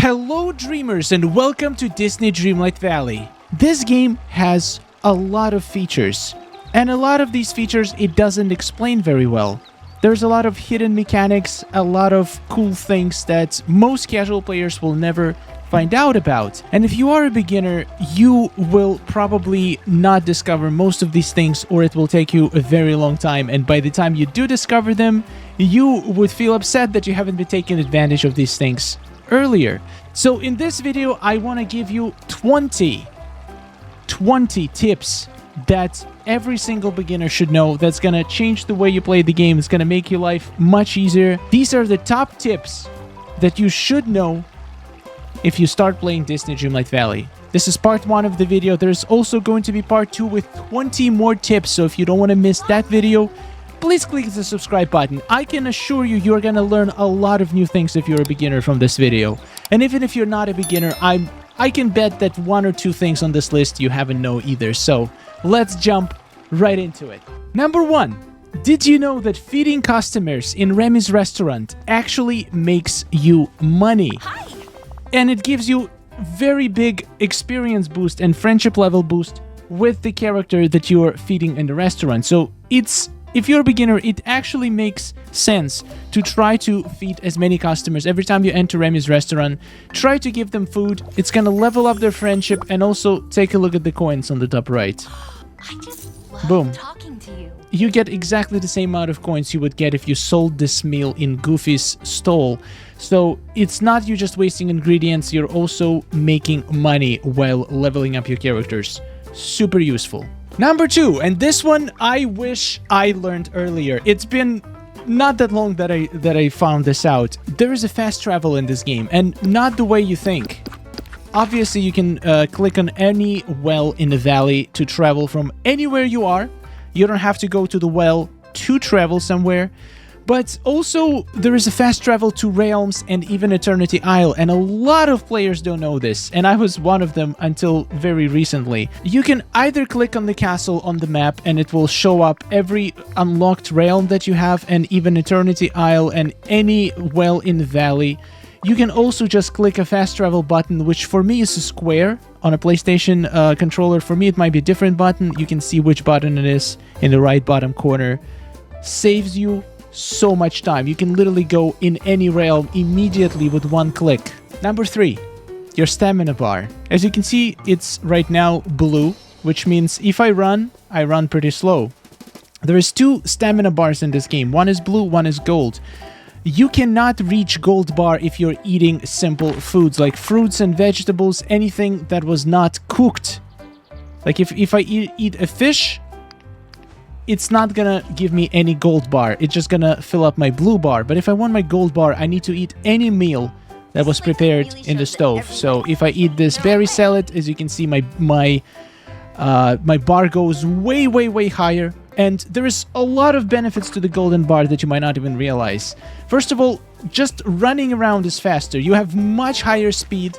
Hello dreamers and welcome to Disney Dreamlight Valley. This game has a lot of features, and a lot of these features it doesn't explain very well. There's a lot of hidden mechanics, a lot of cool things that most casual players will never find out about. And if you are a beginner, you will probably not discover most of these things, or it will take you a very long time, and by the time you do discover them, you would feel upset that you haven't been taking advantage of these things earlier. So in this video, I want to give you 20 tips that every single beginner should know that's going to change the way you play the game. It's going to make your life much easier. These are the top tips that you should know if you start playing Disney Dreamlight Valley. This is part 1 of the video. There's also going to be part 2 with 20 more tips, so if you don't want to miss that video, please click the subscribe button. I can assure you, you're gonna learn a lot of new things if you're a beginner from this video. And even if you're not a beginner, I can bet that 1 or 2 things on this list you haven't know either. So let's jump right into it. Number 1. Did you know that feeding customers in Remy's restaurant actually makes you money? Hi. And it gives you very big experience boost and friendship level boost with the character that you're feeding in the restaurant. So if you're a beginner, it actually makes sense to try to feed as many customers. Every time you enter Remy's restaurant, try to give them food. It's gonna level up their friendship, and also take a look at the coins on the top right. I just love Boom. talking to you. You get exactly the same amount of coins you would get if you sold this meal in Goofy's stall. So it's not you just wasting ingredients, you're also making money while leveling up your characters. Super useful. Number 2, and this one I wish I learned earlier. It's been not that long that I found this out. There is a fast travel in this game, and not the way you think. Obviously, you can click on any well in the valley to travel from anywhere you are. You don't have to go to the well to travel somewhere. But also, there is a fast travel to Realms and even Eternity Isle, and a lot of players don't know this, and I was one of them until very recently. You can either click on the castle on the map, and it will show up every unlocked realm that you have, and even Eternity Isle and any well in the valley. You can also just click a fast travel button, which for me is a square on a PlayStation controller. For me, it might be a different button. You can see which button it is in the right bottom corner. Saves you so much time. You can literally go in any realm immediately with one click. Number 3, your stamina bar. As you can see, it's right now blue, which means if I run pretty slow. There is 2 stamina bars in this game. One is blue, one is gold. You cannot reach gold bar if you're eating simple foods like fruits and vegetables, anything that was not cooked. Like if I eat a fish, it's not gonna give me any gold bar. It's just gonna fill up my blue bar. But if I want my gold bar, I need to eat any meal that was prepared in the stove. So if I eat this berry salad, as you can see, my bar goes way higher. And there is a lot of benefits to the golden bar that you might not even realize. First of all, just running around is faster. You have much higher speed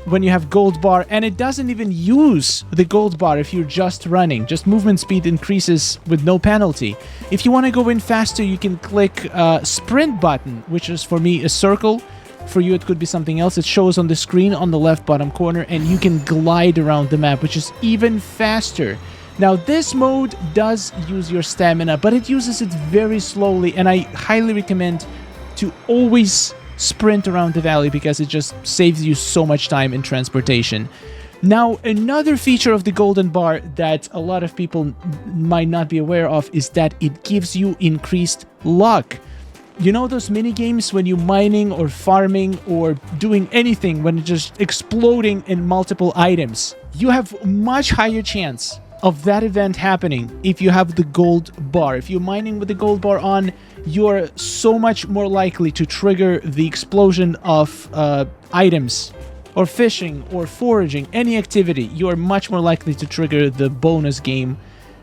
when you have gold bar, and it doesn't even use the gold bar if you're just running. Just movement speed increases with no penalty. If you want to go in faster, you can click sprint button, which is for me a circle. For you, it could be something else. It shows on the screen on the left bottom corner, and you can glide around the map, which is even faster. Now, this mode does use your stamina, but it uses it very slowly, and I highly recommend to always sprint around the valley because it just saves you so much time in transportation. Now, another feature of the golden bar that a lot of people might not be aware of is that it gives you increased luck. You know those mini games when you're mining or farming or doing anything when it's just exploding in multiple items? You have much higher chance of that event happening if you have the gold bar. If you're mining with the gold bar on, you're so much more likely to trigger the explosion of items, or fishing, or foraging, any activity. You are much more likely to trigger the bonus game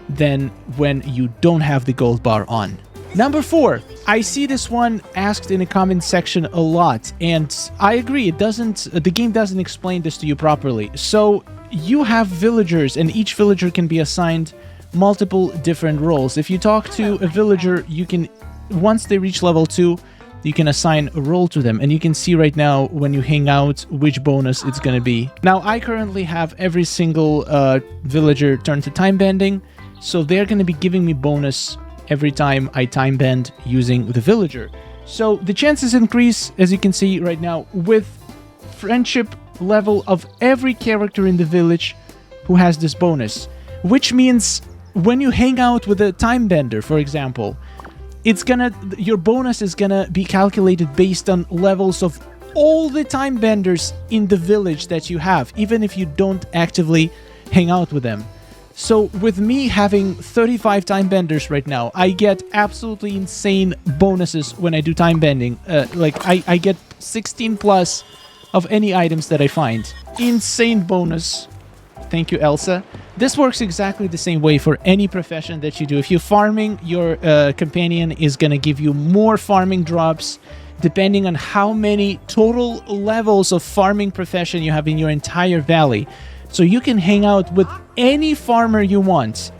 than when you don't have the gold bar on. Number 4, I see this one asked in the comment section a lot, and I agree, the game doesn't explain this to you properly. So you have villagers, and each villager can be assigned multiple different roles. If you talk to a villager, you can, once they reach level 2, you can assign a role to them, and you can see right now when you hang out which bonus it's going to be. Now, I currently have every single villager turned to time bending, so they're going to be giving me bonus every time I time bend using the villager. So the chances increase, as you can see right now, with friendship level of every character in the village who has this bonus, which means when you hang out with a time bender, for example, your bonus is gonna be calculated based on levels of all the time benders in the village that you have, even if you don't actively hang out with them. So with me having 35 time benders right now, I get absolutely insane bonuses when I do time bending. I get 16 plus of any items that I find. Insane bonus. Thank you, Elsa. This works exactly the same way for any profession that you do. If you're farming, your companion is going to give you more farming drops depending on how many total levels of farming profession you have in your entire valley. So you can hang out with any farmer you want.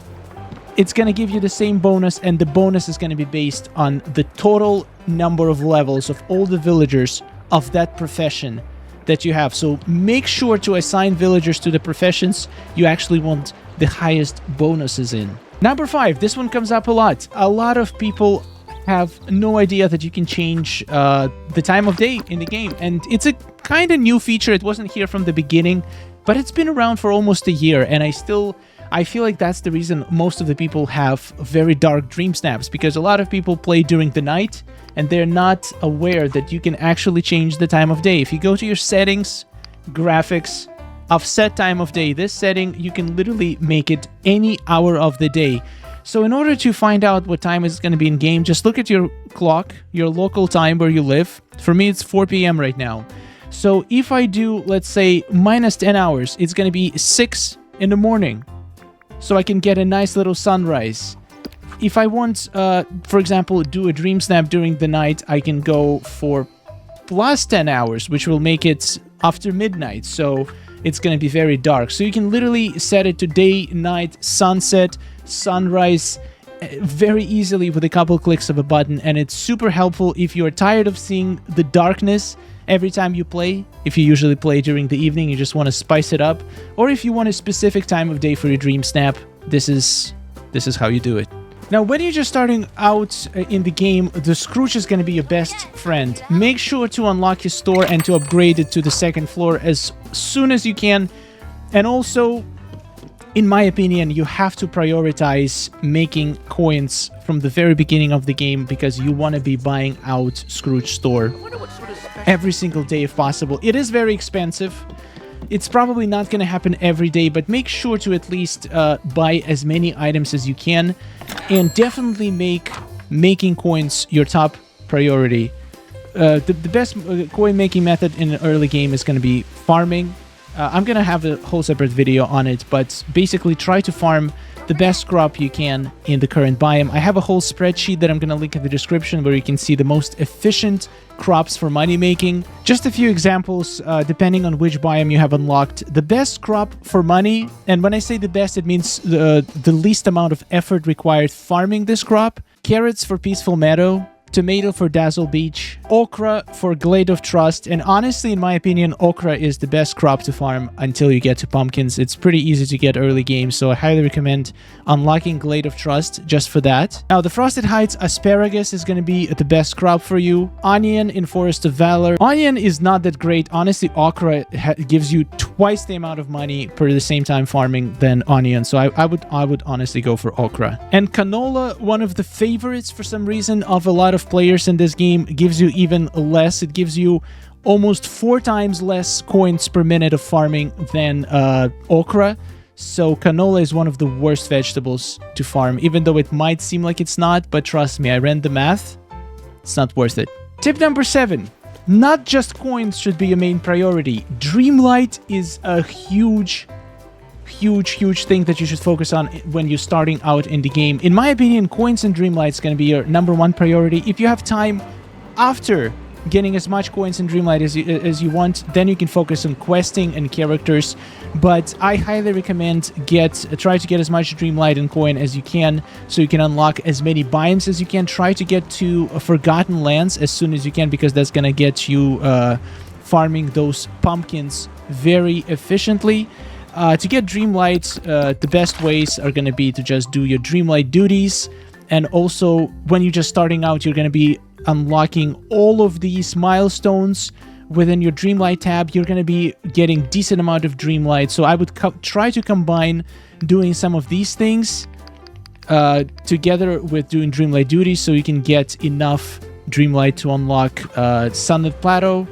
It's going to give you the same bonus, and the bonus is going to be based on the total number of levels of all the villagers of that profession that you have. So make sure to assign villagers to the professions you actually want the highest bonuses in. Number 5, this one comes up a lot. A lot of people have no idea that you can change the time of day in the game, and it's a kind of new feature. It wasn't here from the beginning, but it's been around for almost a year, and I feel like that's the reason most of the people have very dark dream snaps, because a lot of people play during the night and they're not aware that you can actually change the time of day. If you go to your settings, graphics, offset time of day, this setting, you can literally make it any hour of the day. So in order to find out what time is going to be in game, just look at your clock, your local time where you live. For me, it's 4 p.m. right now. So if I do, let's say, minus 10 hours, it's going to be 6 in the morning. So I can get a nice little sunrise. If I want, for example, do a dream snap during the night, I can go for plus 10 hours, which will make it after midnight. So it's going to be very dark. So you can literally set it to day, night, sunset, sunrise, very easily with a couple clicks of a button. And it's super helpful if you're tired of seeing the darkness every time you play. If you usually play during the evening, you just want to spice it up. Or if you want a specific time of day for your dream snap, this is how you do it. Now, when you're just starting out in the game, the Scrooge is going to be your best friend. Make sure to unlock his store and to upgrade it to the second floor as soon as you can. And also, in my opinion, you have to prioritize making coins from the very beginning of the game, because you want to be buying out Scrooge store every single day if possible. It is very expensive. It's probably not going to happen every day, but make sure to at least buy as many items as you can, and definitely make making coins your top priority. The best coin making method in an early game is going to be farming. I'm going to have a whole separate video on it, but basically try to farm the best crop you can in the current biome. I have a whole spreadsheet that I'm going to link in the description where you can see the most efficient crops for money making. Just a few examples, depending on which biome you have unlocked. The best crop for money, and when I say the best, it means the least amount of effort required farming this crop. Carrots for Peaceful Meadow, tomato for Dazzle Beach, okra for Glade of Trust, and honestly, in my opinion, okra is the best crop to farm until you get to pumpkins. It's pretty easy to get early game, so I highly recommend unlocking Glade of Trust just for that. Now, the Frosted Heights asparagus is going to be the best crop for you. Onion in Forest of Valor. Onion is not that great. Honestly, okra gives you twice the amount of money per the same time farming than onion, so I would honestly go for okra. And canola, one of the favorites for some reason of a lot of players in this game, gives you even less. It gives you almost 4 times less coins per minute of farming than okra. So canola is one of the worst vegetables to farm, even though it might seem like it's not, but trust me, I ran the math. It's not worth it. Tip number 7. Not just coins should be your main priority. Dreamlight is a huge thing that you should focus on when you're starting out in the game. In my opinion, coins and Dreamlight is going to be your #1 priority. If you have time after getting as much coins in Dreamlight as you want, then you can focus on questing and characters. But I highly recommend try to get as much Dreamlight and coin as you can, so you can unlock as many biomes as you can. Try to get to Forgotten Lands as soon as you can, because that's gonna get you farming those pumpkins very efficiently. To get Dreamlight, the best ways are gonna be to just do your Dreamlight duties, and also when you're just starting out, you're gonna be unlocking all of these milestones within your Dreamlight tab. You're going to be getting decent amount of Dreamlight, so I would try to combine doing some of these things together with doing Dreamlight duties, so you can get enough Dreamlight to unlock Sunlit Plateau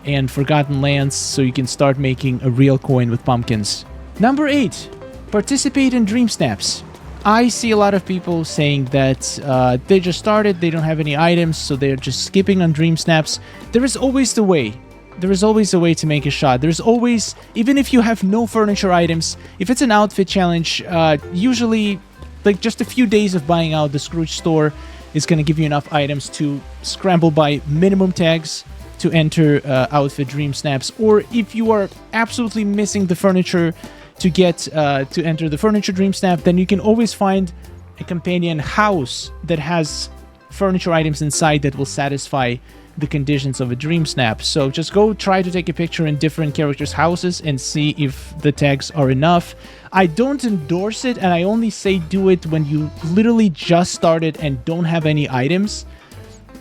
and Forgotten Lands, so you can start making a real coin with pumpkins. Number 8, participate in Dream Snaps. I see a lot of people saying that they just started, they don't have any items, so they're just skipping on Dream Snaps. There is always the way. There is always a way to make a shot. There's always, even if you have no furniture items, if it's an outfit challenge, usually like just a few days of buying out the Scrooge store is going to give you enough items to scramble by minimum tags to enter outfit Dream Snaps. Or if you are absolutely missing the furniture to get to enter the furniture Dream Snap, then you can always find a companion house that has furniture items inside that will satisfy the conditions of a Dream Snap. So just go try to take a picture in different characters' houses and see if the tags are enough. I don't endorse it, and I only say do it when you literally just started and don't have any items.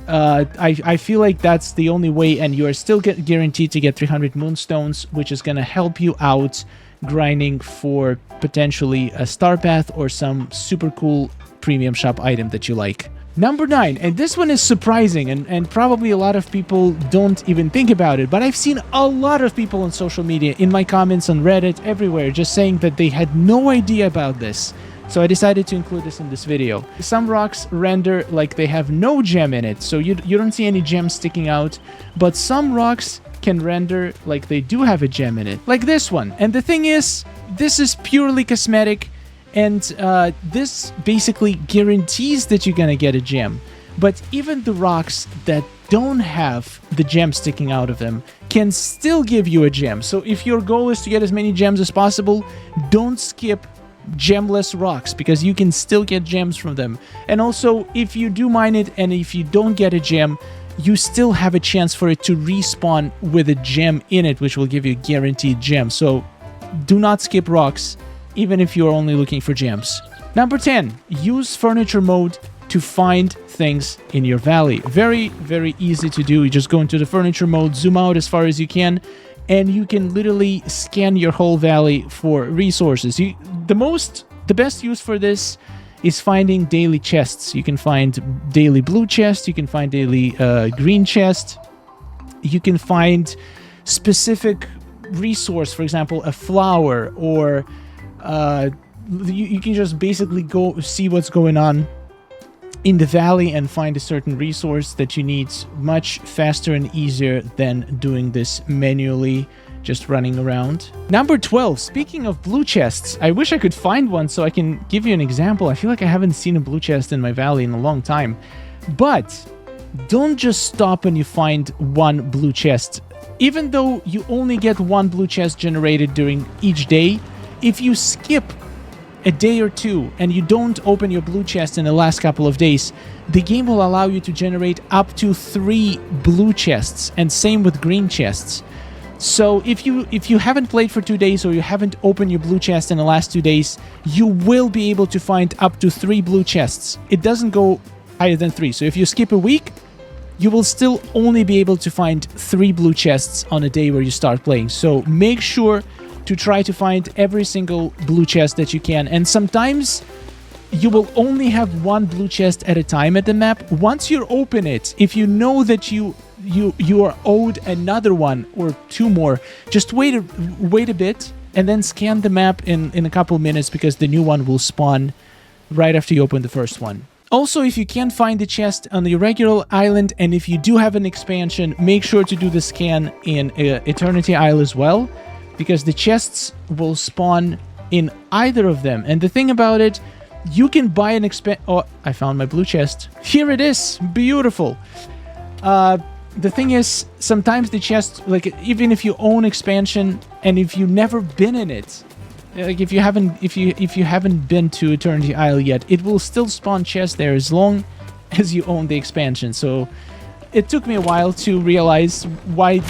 I feel like that's the only way, and you are still guaranteed to get 300 Moonstones, which is going to help you out grinding for potentially a star path or some super cool premium shop item that you like. Number 9, and this one is surprising, and probably a lot of people don't even think about it, but I've seen a lot of people on social media, in my comments on Reddit, everywhere, just saying that they had no idea about this. So I decided to include this in this video. Some rocks render like they have no gem in it, so you don't see any gems sticking out, but some rocks can render like they do have a gem in it, like this one. And the thing is, this is purely cosmetic, and this basically guarantees that you're gonna get a gem. But even the rocks that don't have the gem sticking out of them can still give you a gem. So if your goal is to get as many gems as possible, don't skip gemless rocks, because you can still get gems from them. And also, if you do mine it and if you don't get a gem, you still have a chance for it to respawn with a gem in it, which will give you a guaranteed gem. So do not skip rocks, even if you're only looking for gems. Number 10, use furniture mode to find things in your valley. Very, very easy to do. You just go into the furniture mode, zoom out as far as you can, and you can literally scan your whole valley for resources. The best use for this is finding daily chests. You can find daily blue chest, you can find daily green chest, you can find specific resource, for example, a flower, or you can just basically go see what's going on in the valley and find a certain resource that you need much faster and easier than doing this manually, just running around. Number 12, speaking of blue chests, I wish I could find one so I can give you an example. I feel like I haven't seen a blue chest in my valley in a long time. But don't just stop when you find one blue chest. Even though you only get one blue chest generated during each day, if you skip a day or two and you don't open your blue chest in the last couple of days, the game will allow you to generate up to 3 blue chests, and same with green chests. So if you haven't played for 2 days, or you haven't opened your blue chest in the last 2 days, you will be able to find up to 3 blue chests. It doesn't go higher than 3. So if you skip a week, you will still only be able to find 3 blue chests on a day where you start playing. So make sure to try to find every single blue chest that you can. And sometimes you will only have 1 blue chest at a time at the map. Once you open it, if you know that you are owed another one or 2 more, just wait a bit and then scan the map in a couple minutes, because the new one will spawn right after you open the first one. Also, if you can't find the chest on the regular island, and if you do have an expansion, make sure to do the scan in Eternity Isle as well, because the chests will spawn in either of them. And the thing about it, you can buy an Oh, I found my blue chest. Here it is. Beautiful. the thing is, sometimes the chest, like even if you own expansion and if you've never been in it, like if you haven't been to Eternity Isle yet, it will still spawn chests there as long as you own the expansion. So it took me a while to realize why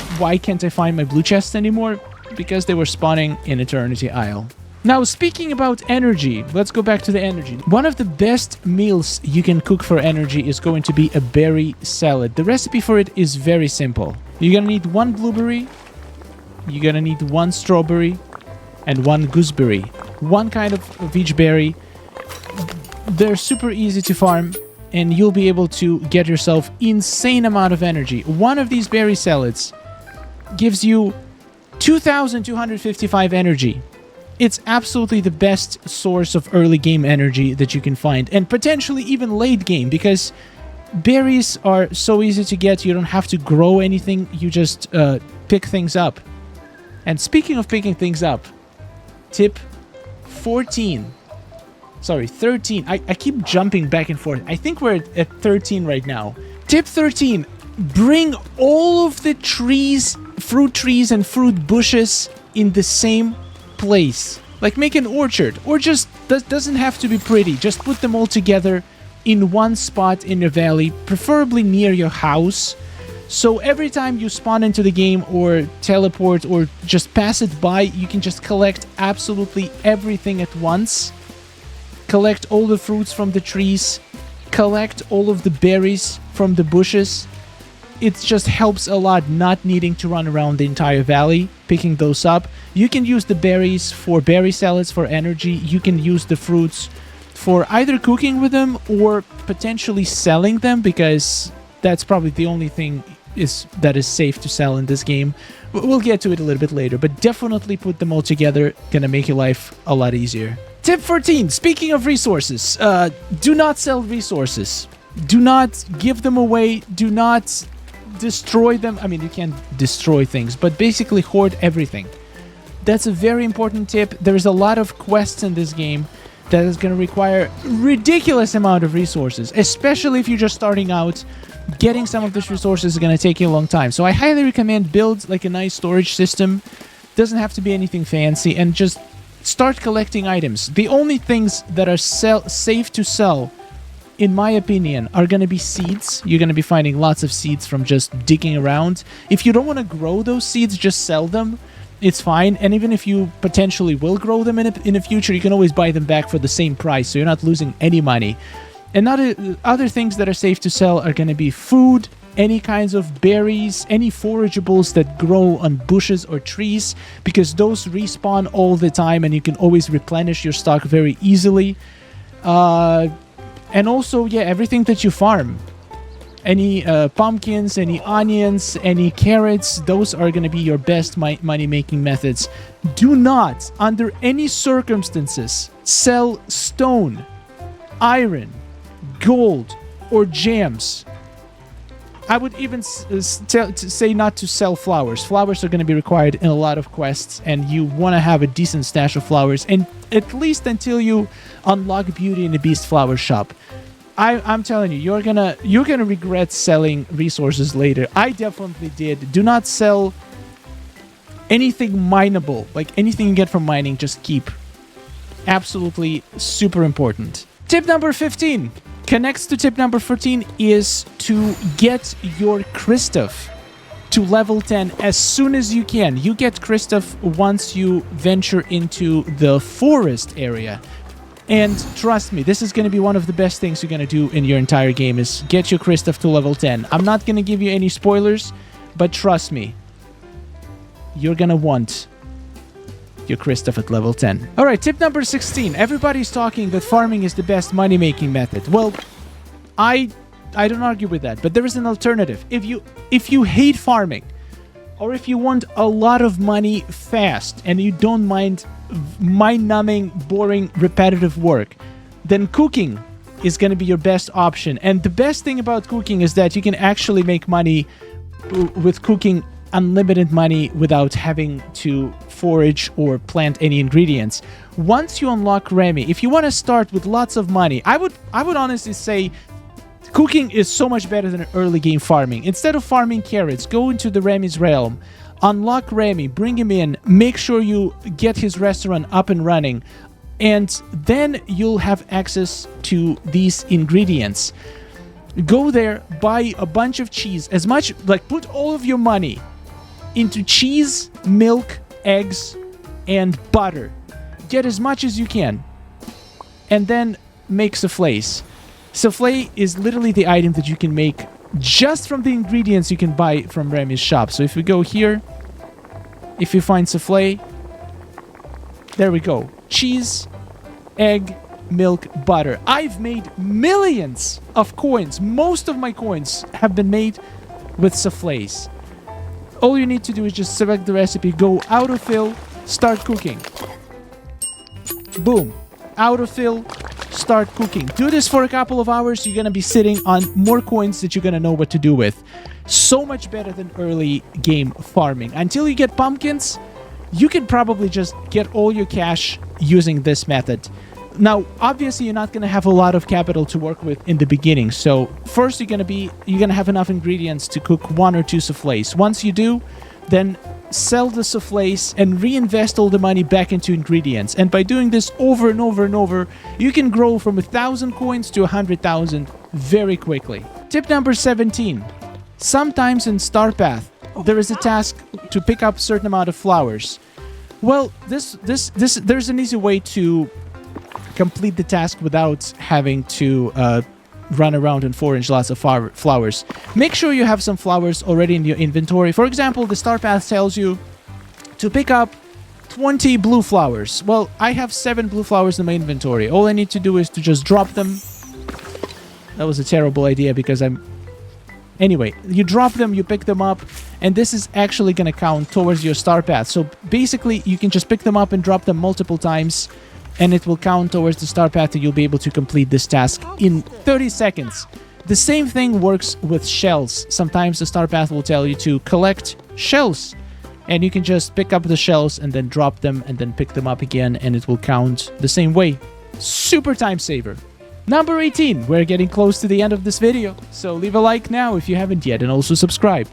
can't I find my blue chests anymore? Because they were spawning in Eternity Isle. Now, speaking about energy, let's go back to the energy. One of the best meals you can cook for energy is going to be a berry salad. The recipe for it is very simple. You're gonna need 1 blueberry, you're gonna need 1 strawberry, and 1 gooseberry. 1 kind of each berry. They're super easy to farm, and you'll be able to get yourself insane amount of energy. One of these berry salads gives you 2,255 energy. It's absolutely the best source of early game energy that you can find, and potentially even late game, because berries are so easy to get. You don't have to grow anything, you just pick things up. And speaking of picking things up, tip 13. I keep jumping back and forth. I think we're at 13 right now. Tip 13, bring all of the trees, fruit trees and fruit bushes in the same place. Like make an orchard, or just doesn't have to be pretty. Just put them all together in one spot in your valley, preferably near your house. So every time you spawn into the game or teleport or just pass it by, you can just collect absolutely everything at once. Collect all the fruits from the trees, collect all of the berries from the bushes. It just helps a lot not needing to run around the entire valley, picking those up. You can use the berries for berry salads for energy. You can use the fruits for either cooking with them or potentially selling them, because that's probably the only thing that is safe to sell in this game. We'll get to it a little bit later, but definitely put them all together. Gonna make your life a lot easier. Tip 14, speaking of resources, do not sell resources. Do not give them away. Do not destroy them. I mean, you can't destroy things, but basically hoard everything. That's a very important tip. There's a lot of quests in this game that is going to require ridiculous amount of resources, especially if you're just starting out. Getting some of those resources is going to take you a long time. So I highly recommend build like a nice storage system. Doesn't have to be anything fancy, and just start collecting items. The only things that are safe to sell, in my opinion, are going to be seeds. You're going to be finding lots of seeds from just digging around. If you don't want to grow those seeds, just sell them. It's fine. And even if you potentially will grow them in the future, you can always buy them back for the same price, so you're not losing any money. And other things that are safe to sell are going to be food, any kinds of berries, any forageables that grow on bushes or trees, because those respawn all the time and you can always replenish your stock very easily. And also, yeah, everything that you farm. Any pumpkins, any onions, any carrots, those are going to be your best money-making methods. Do not, under any circumstances, sell stone, iron, gold, or gems. I would even say not to sell flowers. Flowers are going to be required in a lot of quests, and you want to have a decent stash of flowers, and at least until you unlock Beauty in the Beast flower shop. I'm telling you, you're gonna regret selling resources later. I definitely did. Do not sell anything mineable, like anything you get from mining. Just keep. Absolutely super important. Tip number 15 connects to tip number 14 is to get your Kristoff to level 10 as soon as you can. You get Kristoff once you venture into the forest area. And trust me, this is going to be one of the best things you're going to do in your entire game, is get your Kristoff to level 10. I'm not going to give you any spoilers, but trust me, you're going to want your Kristoff at level 10. Alright, tip number 16. Everybody's talking that farming is the best money-making method. Well, I don't argue with that, but there is an alternative. If you hate farming, or if you want a lot of money fast, and you don't mind mind-numbing, boring, repetitive work, then cooking is going to be your best option. And the best thing about cooking is that you can actually make money with cooking, unlimited money, without having to forage or plant any ingredients. Once you unlock Remy, if you want to start with lots of money, I would honestly say Cooking is so much better than early game farming. Instead of farming carrots, go into the Remy's realm, unlock Remy, bring him in, make sure you get his restaurant up and running, and then you'll have access to these ingredients. Go there, buy a bunch of cheese, as much, like put all of your money into cheese, milk, eggs, and butter. Get as much as you can. And then make soufflés. Soufflé is literally the item that you can make just from the ingredients you can buy from Remy's shop. So if we go here, if you find soufflé, there we go. Cheese, egg, milk, butter. I've made millions of coins. Most of my coins have been made with soufflés. All you need to do is just select the recipe, go autofill, start cooking. Boom. Autofill, start cooking. Do this for a couple of hours. You're going to be sitting on more coins that you're going to know what to do with. So much better than early game farming. Until you get pumpkins, you can probably just get all your cash using this method. Now, obviously, you're not going to have a lot of capital to work with in the beginning. So first, you're going to have enough ingredients to cook 1 or 2 soufflés. Once you do, then sell the soufflés and reinvest all the money back into ingredients. And by doing this over and over and over, you can grow from 1,000 coins to 100,000 very quickly. Tip number 17. Sometimes in Star Path, there is a task to pick up a certain amount of flowers. Well, there's an easy way to complete the task without having to run around and forage lots of flowers. Make sure you have some flowers already in your inventory. For example, the Star Path tells you to pick up 20 blue flowers. Well, I have 7 blue flowers in my inventory. All I need to do is to just drop them. That was a terrible idea because Anyway, you drop them, you pick them up, and this is actually going to count towards your Star Path. So basically, you can just pick them up and drop them multiple times, and it will count towards the Star Path, and you'll be able to complete this task in 30 seconds. The same thing works with shells. Sometimes the Star Path will tell you to collect shells, and you can just pick up the shells and then drop them and then pick them up again, and it will count the same way. Super time saver. Number 18. We're getting close to the end of this video, so leave a like now if you haven't yet, and also subscribe.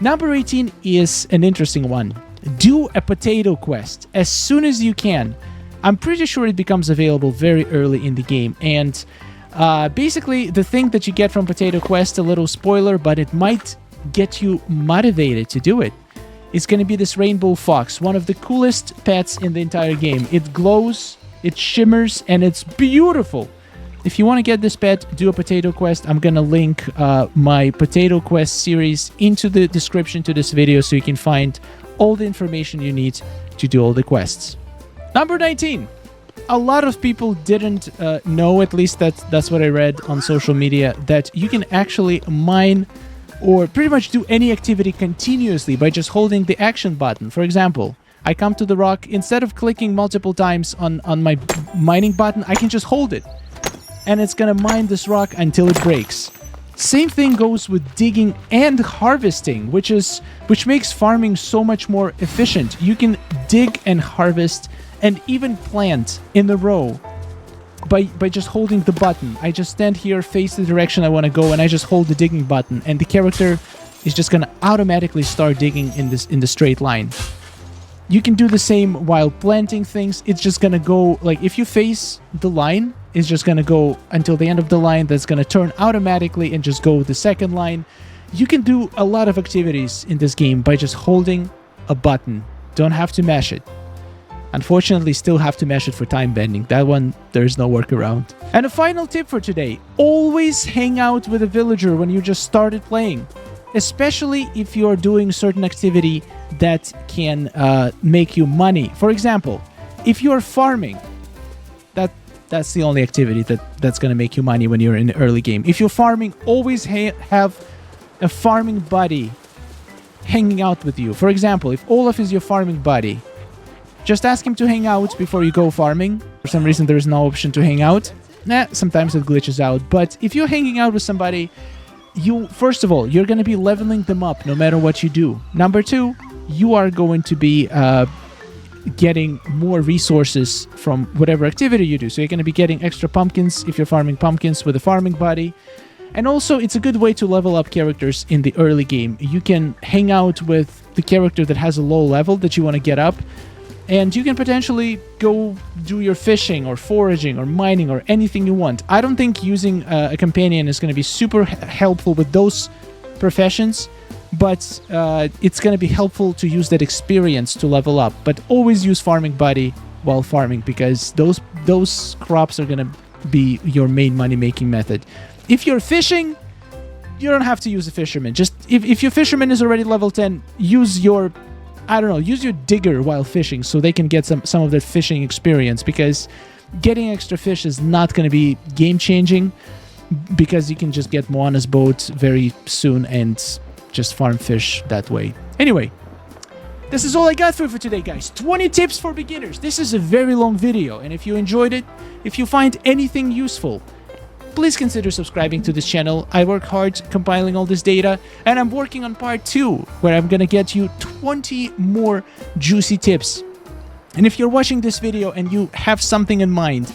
Number 18 is an interesting one. Do a potato quest as soon as you can. I'm pretty sure it becomes available very early in the game, and basically the thing that you get from Potato Quest, a little spoiler, but it might get you motivated to do it. It's going to be this rainbow fox, one of the coolest pets in the entire game. It glows, it shimmers, and it's beautiful. If you want to get this pet, do a Potato Quest. I'm going to link my Potato Quest series into the description to this video so you can find all the information you need to do all the quests. Number 19. A lot of people didn't know, at least that's what I read on social media, that you can actually mine or pretty much do any activity continuously by just holding the action button. For example, I come to the rock, instead of clicking multiple times on my mining button, I can just hold it. And it's gonna mine this rock until it breaks. Same thing goes with digging and harvesting, which makes farming so much more efficient. You can dig and harvest and even plant in a row by just holding the button. I just stand here, face the direction I want to go, and I just hold the digging button, and the character is just gonna automatically start digging in the straight line. You can do the same while planting things. It's just gonna go, like, if you face the line, it's just gonna go until the end of the line. That's gonna turn automatically and just go the second line. You can do a lot of activities in this game by just holding a button. Don't have to mash it. Unfortunately, still have to mash it for time bending. That one, there's no workaround. And a final tip for today. Always hang out with a villager when you just started playing. Especially if you're doing certain activity that can make you money. For example, if you're farming, that's the only activity that's going to make you money when you're in the early game. If you're farming, always have a farming buddy hanging out with you. For example, if Olaf is your farming buddy, just ask him to hang out before you go farming. For some reason, there is no option to hang out. Sometimes it glitches out. But if you're hanging out with somebody, first of all, you're going to be leveling them up no matter what you do. Number 2, you are going to be getting more resources from whatever activity you do. So you're going to be getting extra pumpkins if you're farming pumpkins with a farming buddy. And also, it's a good way to level up characters in the early game. You can hang out with the character that has a low level that you want to get up, and you can potentially go do your fishing or foraging or mining or anything you want. I don't think using a companion is going to be super helpful with those professions, but it's going to be helpful to use that experience to level up. But always use farming buddy while farming, because those crops are going to be your main money-making method. If you're fishing, you don't have to use a fisherman. Just if your fisherman is already level 10, use your, I don't know, use your digger while fishing so they can get some of that fishing experience, because getting extra fish is not going to be game-changing, because you can just get Moana's boat very soon and just farm fish that way. Anyway, this is all I got for today, guys. 20 tips for beginners. This is a very long video, and if you enjoyed it, if you find anything useful, please consider subscribing to this channel. I work hard compiling all this data, and I'm working on part 2, where I'm gonna get you 20 more juicy tips. And if you're watching this video and you have something in mind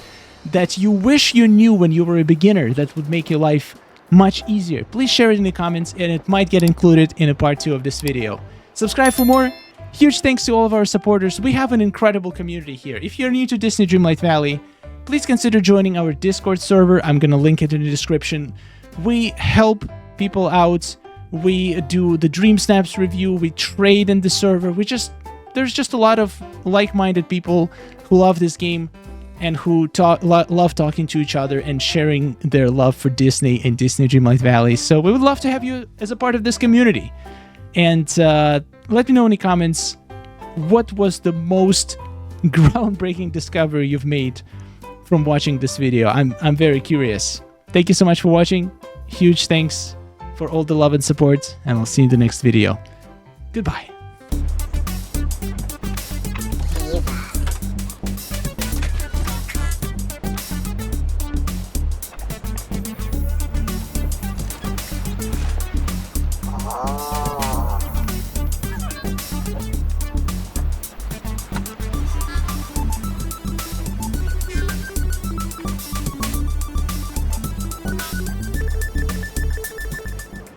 that you wish you knew when you were a beginner that would make your life much easier, please share it in the comments, and it might get included in a part 2 of this video. Subscribe for more. Huge thanks to all of our supporters. We have an incredible community here. If you're new to Disney Dreamlight Valley, please consider joining our Discord server. I'm going to link it in the description. We help people out. We do the Dream Snaps review. We trade in the server. There's just a lot of like-minded people who love this game and who love talking to each other and sharing their love for Disney and Disney Dreamlight Valley. So we would love to have you as a part of this community. And let me know in the comments, what was the most groundbreaking discovery you've made from watching this video? I'm very curious. Thank you so much for watching. Huge thanks for all the love and support, and I'll see you in the next video. Goodbye.